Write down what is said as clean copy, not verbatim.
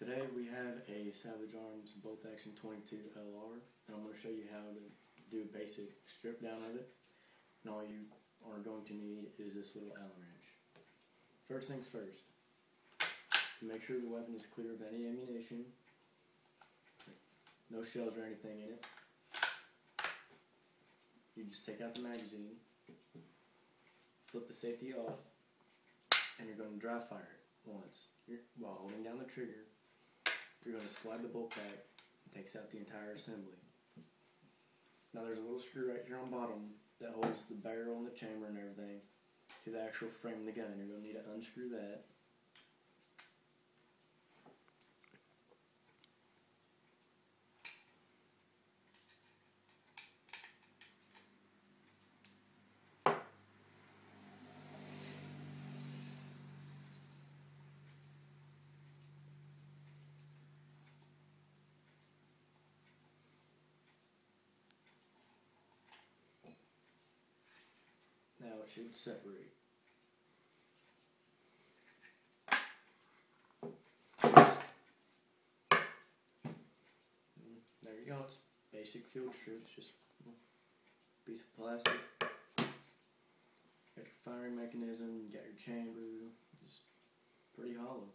Today we have a Savage Arms Bolt Action 22 LR, and I'm going to show you how to do a basic strip down of it. And all you are going to need is this little Allen wrench. First things first, make sure the weapon is clear of any ammunition, no shells or anything in it. You just take out the magazine, flip the safety off, and you're going to dry fire it once. While holding down the trigger, you're going to slide the bolt back. It takes out the entire assembly. Now there's a little screw right here on bottom that holds the barrel and the chamber and everything to the actual frame of the gun. You're going to need to unscrew that. Now it should separate. There you go, it's basic field strips, just a piece of plastic. Got your firing mechanism, you got your chamber, it's pretty hollow.